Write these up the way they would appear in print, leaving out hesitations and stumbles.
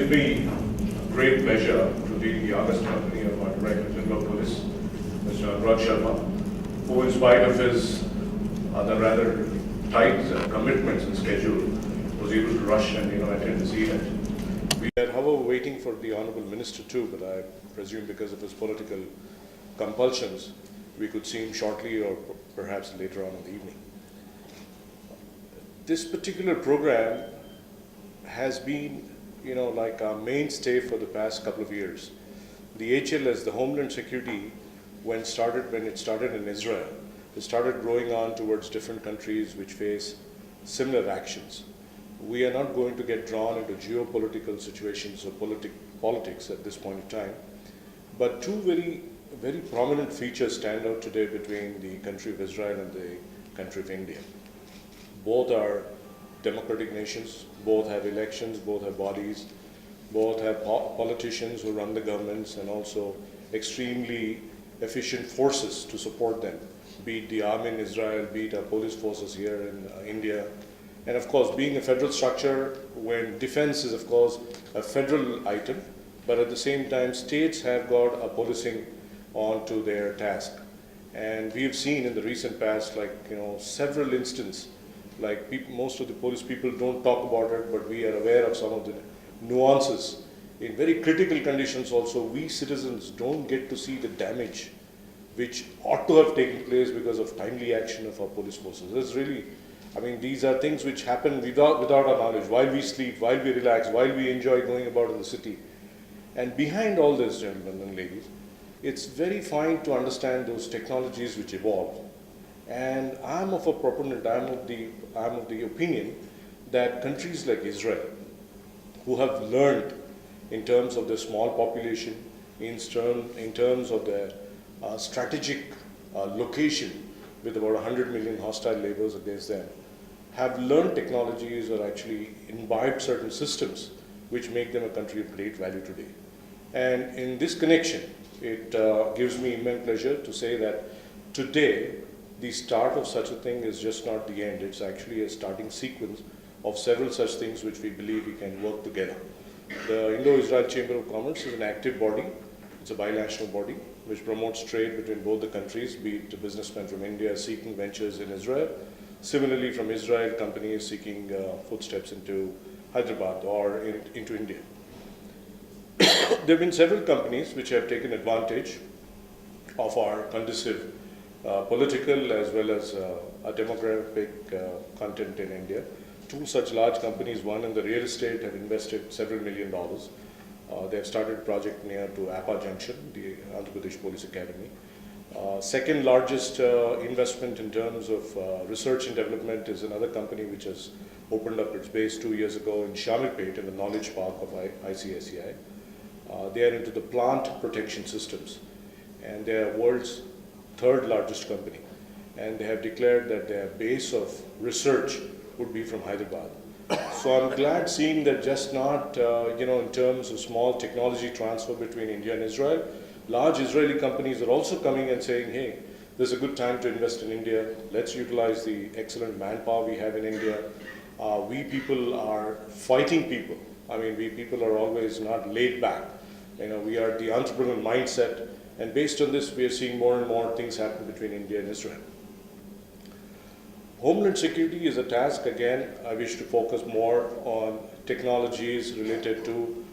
gives me great pleasure to lead the August company of our Director General of Police, Mr. Anurag Sharma, who in spite of his rather tight commitments and schedule was able to rush and attend this event. We are however waiting for the Honourable Minister too, but I presume because of his political compulsions, we could see him shortly or perhaps later on in the evening. This particular program has been, like our mainstay for the past couple of years. The HLS, the Homeland Security, when it started in Israel, it started growing on towards different countries which face similar actions. We are not going to get drawn into geopolitical situations or politics at this point in time, but two very prominent features stand out today between the country of Israel and the country of India. Both are democratic nations, both have elections, both have bodies, both have politicians who run the governments and also extremely efficient forces to support them, be it the army in Israel, be it our police forces here in India. And of course, being a federal structure, when defense is of course a federal item, but at the same time, states have got a policing onto their task. And we have seen in the recent past, several instances, most of the police people don't talk about it, but we are aware of some of the nuances. In very critical conditions also, we citizens don't get to see the damage which ought to have taken place because of timely action of our police forces. It's really, these are things which happen without our knowledge, while we sleep, while we relax, while we enjoy going about in the city. And behind all this, gentlemen and ladies, it's very fine to understand those technologies which evolve. And I'm of a proponent, I'm of the opinion that countries like Israel, who have learned in terms of their small population, in terms of their strategic location with about 100 million hostile neighbors against them, have learned technologies or actually imbibed certain systems which make them a country of great value today. And in this connection, it gives me immense pleasure to say that today, the start of such a thing is just not the end. It's actually a starting sequence of several such things which we believe we can work together. The Indo-Israel Chamber of Commerce is an active body. It's a bilateral body which promotes trade between both the countries, be it businessmen from India seeking ventures in Israel. Similarly, from Israel, companies seeking footsteps into Hyderabad or into India. There have been several companies which have taken advantage of our conducive political as well as a demographic content in India. Two such large companies, one in the real estate, have invested several $1 million. They have started a project near to APA Junction, the Andhra Pradesh Police Academy. Second largest investment in terms of research and development is another company which has opened up its base 2 years ago in Shamirpet in the Knowledge Park of ICSEI. They are into the plant protection systems, and they are world's third largest company, and they have declared that their base of research would be from Hyderabad. So I'm glad seeing that just not, in terms of small technology transfer between India and Israel, large Israeli companies are also coming and saying, hey, this is a good time to invest in India. Let's utilize the excellent manpower we have in India. We people are fighting people. We people are always not laid back. We are the entrepreneurial mindset. And based on this, we are seeing more and more things happen between India and Israel. Homeland security is a task, again, I wish to focus more on technologies related to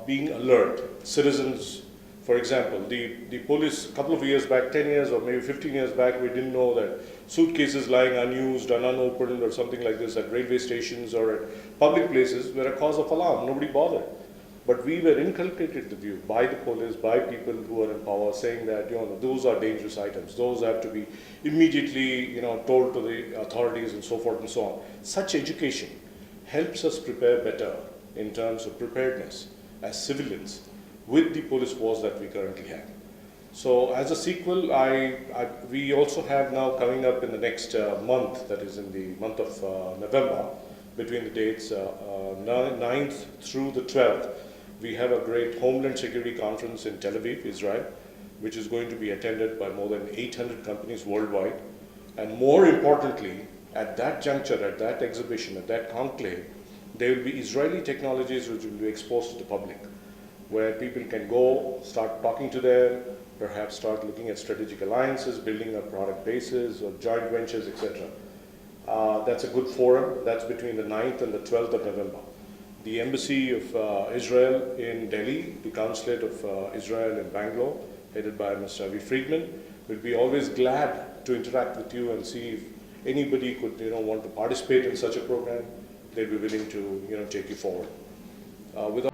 being alert. Citizens, for example, the police, a couple of years back, 10 years or maybe 15 years back, we didn't know that suitcases lying unused and unopened or something like this at railway stations or at public places were a cause of alarm. Nobody bothered. But we were inculcated the view by the police, by people who are in power, saying that those are dangerous items. Those have to be immediately told to the authorities and so forth and so on. Such education helps us prepare better in terms of preparedness as civilians with the police force that we currently have. So as a sequel, we also have now coming up in the next month, that is in the month of November, between the dates 9th through the 12th, we have a great Homeland Security Conference in Tel Aviv, Israel, which is going to be attended by more than 800 companies worldwide. And more importantly, at that juncture, at that exhibition, at that conclave, there will be Israeli technologies which will be exposed to the public, where people can go, start talking to them, perhaps start looking at strategic alliances, building up product bases or joint ventures, etc. That's a good forum. That's between the 9th and the 12th of November. The Embassy of Israel in Delhi, the Consulate of Israel in Bangalore, headed by Mr. Avi Friedman, will be always glad to interact with you and see if anybody could want to participate in such a program. They'll be willing to take you forward. Without